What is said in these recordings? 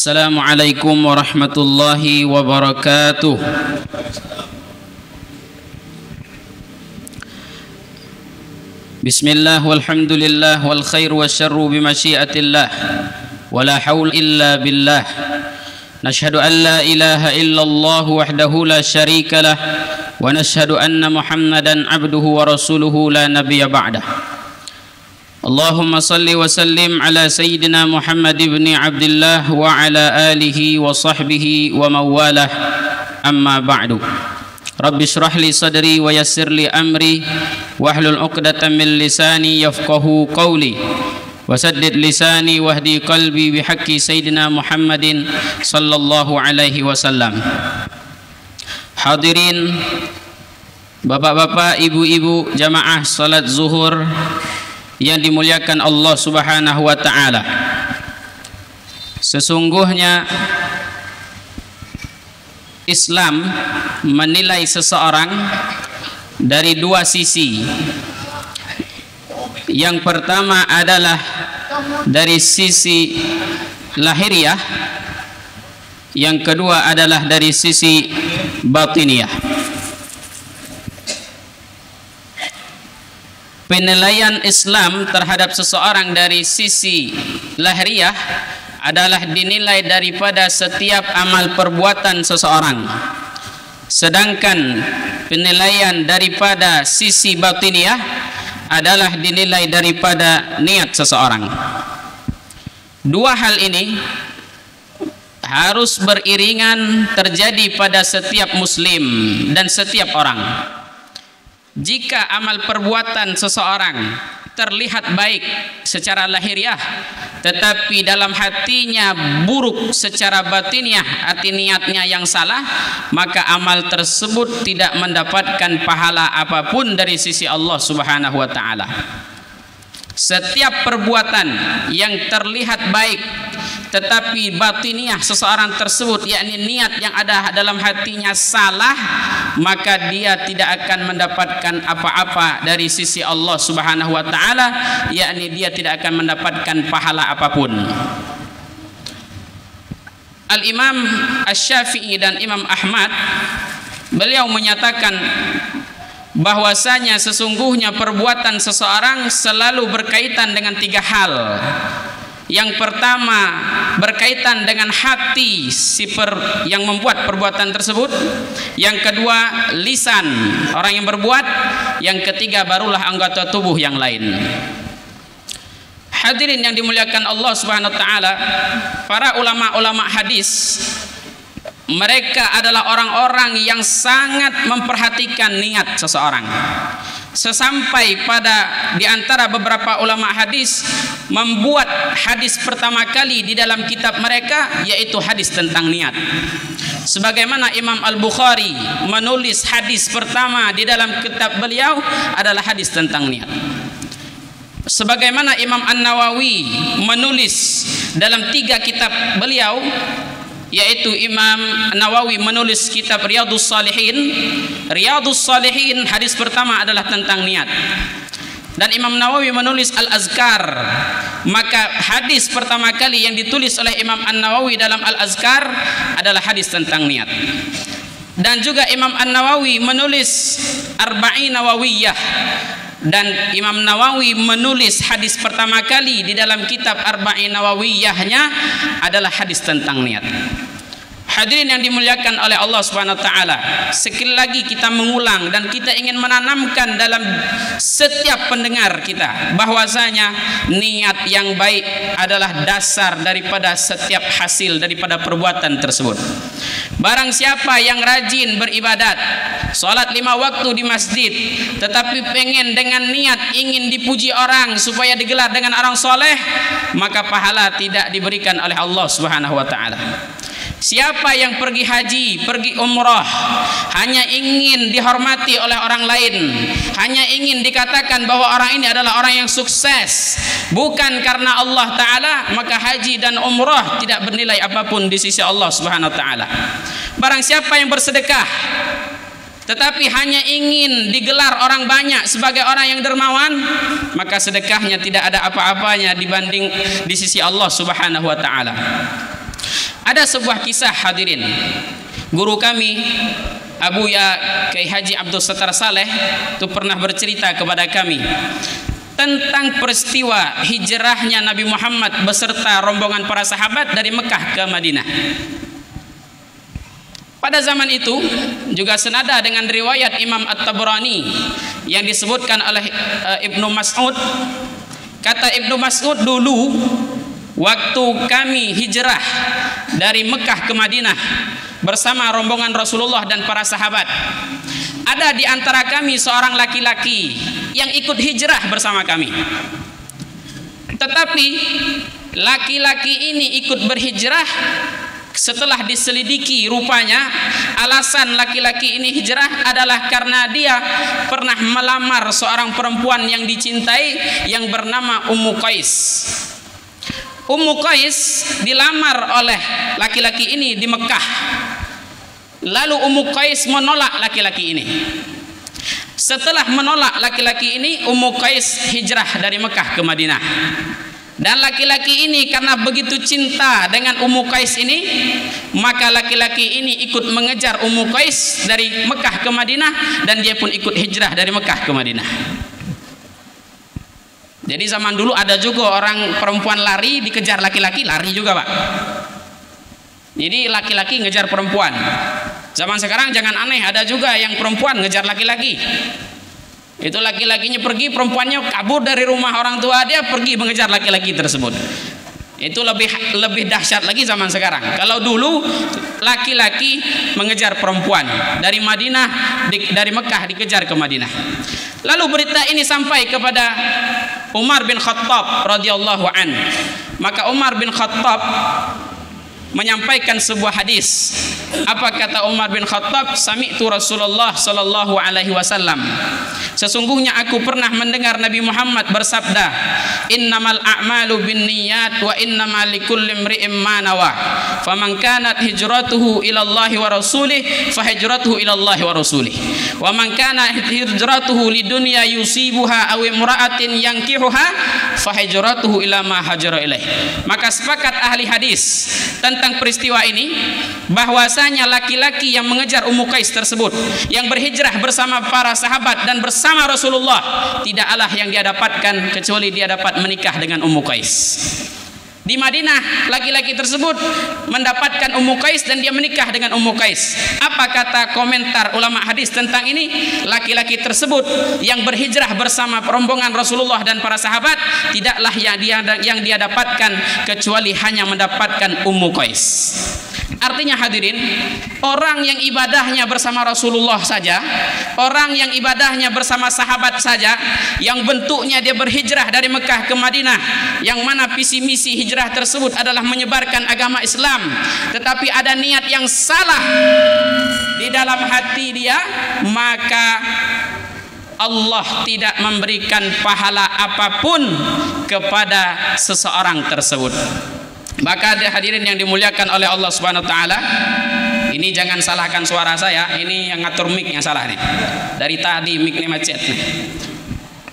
Assalamualaikum warahmatullahi wabarakatuh. Bismillah walhamdulillah wal khair wasyarru bimasyiatillah wala haul illa billah. Nashhadu an la ilaha illallah wahdahu la syarika lah wa nashhadu anna Muhammadan abduhu wa rasuluhu la nabiyya ba'dah. Allahumma salli wa sallim ala sayyidina Muhammad ibn Abdullah wa ala alihi wa sahbihi wa mawalah, amma ba'du. Rabbi shrah li sadri wa yassir li amri wahlul 'uqdatam min lisani yafqahu qawli wa saddid lisani wahdi qalbi bihaqqi sayyidina Muhammadin sallallahu alaihi wasallam. Hadirin bapak-bapak, ibu-ibu jamaah salat zuhur yang dimuliakan Allah Subhanahu wa ta'ala, sesungguhnya Islam menilai seseorang dari dua sisi. Yang pertama adalah dari sisi lahiriah, yang kedua adalah dari sisi batiniah. Penilaian Islam terhadap seseorang dari sisi lahiriah adalah dinilai daripada setiap amal perbuatan seseorang, sedangkan penilaian daripada sisi batiniah adalah dinilai daripada niat seseorang. Dua hal ini harus beriringan terjadi pada setiap muslim dan setiap orang. Jika amal perbuatan seseorang terlihat baik secara lahiriah, tetapi dalam hatinya buruk secara batiniah, hati niatnya yang salah, maka amal tersebut tidak mendapatkan pahala apapun dari sisi Allah Subhanahu wa ta'ala. Setiap perbuatan yang terlihat baik tetapi batiniah seseorang tersebut, yakni niat yang ada dalam hatinya salah, maka dia tidak akan mendapatkan apa-apa dari sisi Allah Subhanahu wa ta'ala, yakni dia tidak akan mendapatkan pahala apapun. Al-Imam Asy-Syafi'i dan Imam Ahmad, beliau menyatakan bahwasanya sesungguhnya perbuatan seseorang selalu berkaitan dengan tiga hal. Yang pertama berkaitan dengan hati yang membuat perbuatan tersebut, yang kedua lisan orang yang berbuat, yang ketiga barulah anggota tubuh yang lain. Hadirin yang dimuliakan Allah Subhanahu wa ta'ala, para ulama-ulama hadis, mereka adalah orang-orang yang sangat memperhatikan niat seseorang. Sesampai pada diantara beberapa ulama hadis membuat hadis pertama kali di dalam kitab mereka, yaitu hadis tentang niat. Sebagaimana Imam Al-Bukhari menulis hadis pertama di dalam kitab beliau adalah hadis tentang niat. Sebagaimana Imam An-Nawawi menulis dalam 3 kitab beliau, yaitu Imam Nawawi menulis kitab Riyadhus Shalihin. Riyadhus Shalihin hadis pertama adalah tentang niat. Dan Imam Nawawi menulis Al-Azkar, maka hadis pertama kali yang ditulis oleh Imam An-Nawawi dalam Al-Azkar adalah hadis tentang niat. Dan juga Imam An-Nawawi menulis Arba'in Nawawiyah, dan Imam Nawawi menulis hadis pertama kali di dalam kitab Arba'in Nawawiyahnya adalah hadis tentang niat. Hadirin yang dimuliakan oleh Allah Subhanahu wa ta'ala, sekali lagi kita mengulang dan kita ingin menanamkan dalam setiap pendengar kita bahwasanya niat yang baik adalah dasar daripada setiap hasil daripada perbuatan tersebut. Barang siapa yang rajin beribadat, salat 5 waktu di masjid, tetapi pengen dengan niat ingin dipuji orang supaya digelar dengan orang soleh, maka pahala tidak diberikan oleh Allah Subhanahu wa ta'ala. Siapa yang pergi haji, pergi umrah, hanya ingin dihormati oleh orang lain, hanya ingin dikatakan bahwa orang ini adalah orang yang sukses, bukan karena Allah Ta'ala, maka haji dan umrah tidak bernilai apapun di sisi Allah Subhanahu wa ta'ala. Barang siapa yang bersedekah tetapi hanya ingin digelar orang banyak sebagai orang yang dermawan, maka sedekahnya tidak ada apa-apanya dibanding di sisi Allah Subhanahu wa ta'ala. Ada sebuah kisah hadirin. Guru kami Abuya Kiai Haji Abdul Sattar Saleh itu pernah bercerita kepada kami tentang peristiwa hijrahnya Nabi Muhammad beserta rombongan para sahabat dari Mekah ke Madinah. Pada zaman itu juga senada dengan riwayat Imam At-Tabrani yang disebutkan oleh Ibnu Mas'ud. Kata Ibnu Mas'ud, dulu waktu kami hijrah dari Mekah ke Madinah bersama rombongan Rasulullah dan para sahabat, ada di antara kami seorang laki-laki yang ikut hijrah bersama kami. Tetapi laki-laki ini ikut berhijrah setelah diselidiki, rupanya alasan laki-laki ini hijrah adalah karena dia pernah melamar seorang perempuan yang dicintai yang bernama Ummu Qais. Ummu Qais dilamar oleh laki-laki ini di Mekah. Lalu Ummu Qais menolak laki-laki ini. Setelah menolak laki-laki ini, Ummu Qais hijrah dari Mekah ke Madinah. Dan laki-laki ini karena begitu cinta dengan Ummu Qais ini, maka laki-laki ini ikut mengejar Ummu Qais dari Mekah ke Madinah, dan dia pun ikut hijrah dari Mekah ke Madinah. Jadi zaman dulu ada juga orang perempuan lari dikejar laki-laki, lari juga Pak. Jadi laki-laki ngejar perempuan. Zaman sekarang jangan aneh, ada juga yang perempuan ngejar laki-laki. Itu laki-lakinya pergi, perempuannya kabur dari rumah orang tua dia, pergi mengejar laki-laki tersebut. Itu lebih dahsyat lagi zaman sekarang. Kalau dulu laki-laki mengejar perempuan dari Madinah, dari Mekah dikejar ke Madinah. Lalu berita ini sampai kepada Umar bin Khattab radhiyallahu an. Maka Umar bin Khattab menyampaikan sebuah hadis. Apa kata Umar bin Khattab? Sami'tu Rasulullah sallallahu alaihi wasallam. Sesungguhnya aku pernah mendengar Nabi Muhammad bersabda, innamal a'malu binniyat wa innamal likulli imri'in ma nawa. Faman kanat hijratuhu ila Allah wa rasulih fa hijratuhu ila Allah wa rasulih. Wa man kanat hijratuhu lidunya yusibuha aw imra'atin yankihuha fa hijratuhu ila ma hajara ilaih. Maka sepakat ahli hadis tentang peristiwa ini bahwasanya laki-laki yang mengejar Ummu Qais tersebut, yang berhijrah bersama para sahabat dan bersama Rasulullah, tidaklah yang dia dapatkan kecuali dia dapat menikah dengan Ummu Qais. Di Madinah laki-laki tersebut mendapatkan Ummu Qais dan dia menikah dengan Ummu Qais. Apa kata komentar ulama hadis tentang ini? Laki-laki tersebut yang berhijrah bersama rombongan Rasulullah dan para sahabat, tidaklah yang dia dapatkan kecuali hanya mendapatkan Ummu Qais. Artinya hadirin, orang yang ibadahnya bersama Rasulullah saja, orang yang ibadahnya bersama sahabat saja, yang bentuknya dia berhijrah dari Mekah ke Madinah, yang mana visi misi hijrah tersebut adalah menyebarkan agama Islam, tetapi ada niat yang salah di dalam hati dia, maka Allah tidak memberikan pahala apapun kepada seseorang tersebut. Maka hadirin yang dimuliakan oleh Allah Subhanahu wa taala, ini jangan salahkan suara saya, ini yang ngatur mic yang salah nih. Dari tadi mic-nya macet nih.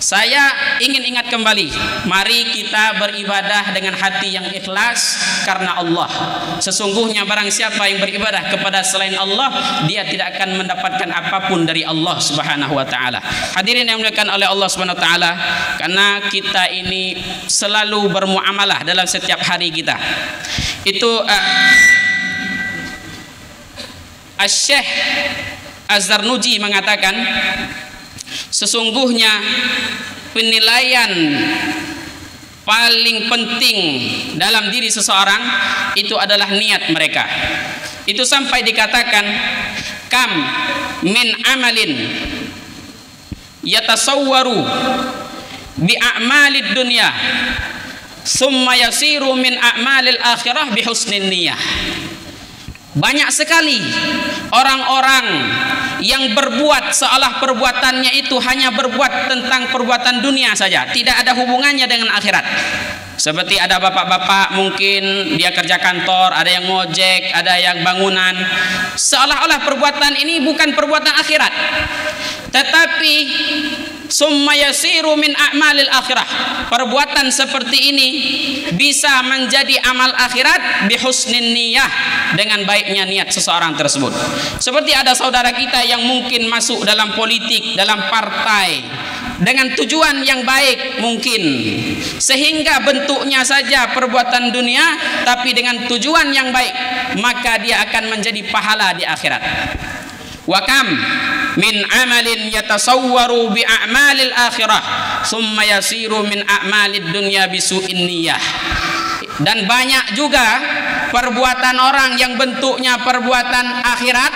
Saya ingin ingat kembali, mari kita beribadah dengan hati yang ikhlas karena Allah. Sesungguhnya barang siapa yang beribadah kepada selain Allah, dia tidak akan mendapatkan apapun dari Allah Subhanahu wa taala. Hadirin yang dimuliakan oleh Allah Subhanahu wa taala, karena kita ini selalu bermuamalah dalam setiap hari kita. Itu Asy-Syaikh Az-Zarnuji mengatakan, sesungguhnya penilaian paling penting dalam diri seseorang itu adalah niat mereka. Itu sampai dikatakan, kam min amalin yatasawwaru bi a'malid dunya summa yasiru min a'malil akhirah bi husnin niyah. Banyak sekali orang-orang yang berbuat seolah perbuatannya itu hanya berbuat tentang perbuatan dunia saja, tidak ada hubungannya dengan akhirat. Seperti ada bapak-bapak mungkin dia kerja kantor, ada yang ngojek, ada yang bangunan, seolah-olah perbuatan ini bukan perbuatan akhirat. Tetapi summa yasiru min a'malil akhirah. Perbuatan seperti ini bisa menjadi amal akhirat bihusnin niyah, dengan baiknya niat seseorang tersebut. Seperti ada saudara kita yang mungkin masuk dalam politik, dalam partai dengan tujuan yang baik mungkin, sehingga bentuknya saja perbuatan dunia tapi dengan tujuan yang baik, maka dia akan menjadi pahala di akhirat. Wa kam min amalin yatasawwaru bi a'malil akhirah thumma yasiru min a'malid dunya bisu'in niyah. Dan banyak juga perbuatan orang yang bentuknya perbuatan akhirat,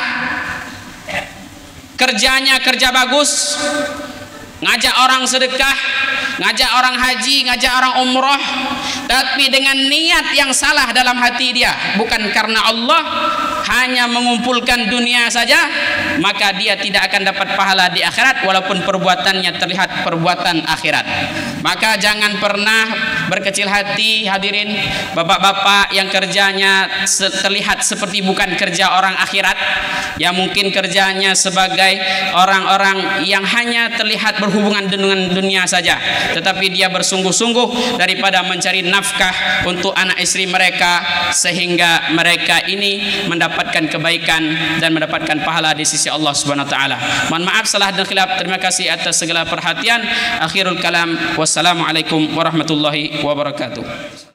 kerjanya kerja bagus, ngajak orang sedekah, ngajak orang haji, ngajak orang umroh, tapi dengan niat yang salah dalam hati dia, bukan karena Allah, hanya mengumpulkan dunia saja, maka dia tidak akan dapat pahala di akhirat walaupun perbuatannya terlihat perbuatan akhirat. Maka jangan pernah berkecil hati, hadirin, bapak-bapak yang kerjanya terlihat seperti bukan kerja orang akhirat, yang mungkin kerjanya sebagai orang-orang yang hanya terlihat berhubungan dengan dunia saja, tetapi dia bersungguh-sungguh daripada mencari nafkah untuk anak istri mereka, sehingga mereka ini mendapatkan kebaikan dan mendapatkan pahala di sisi Allah Subhanahu wa taala. Mohon maaf salah dan khilaf. Terima kasih atas segala perhatian. Akhirul kalam, wassalamualaikum warahmatullahi wabarakatuh.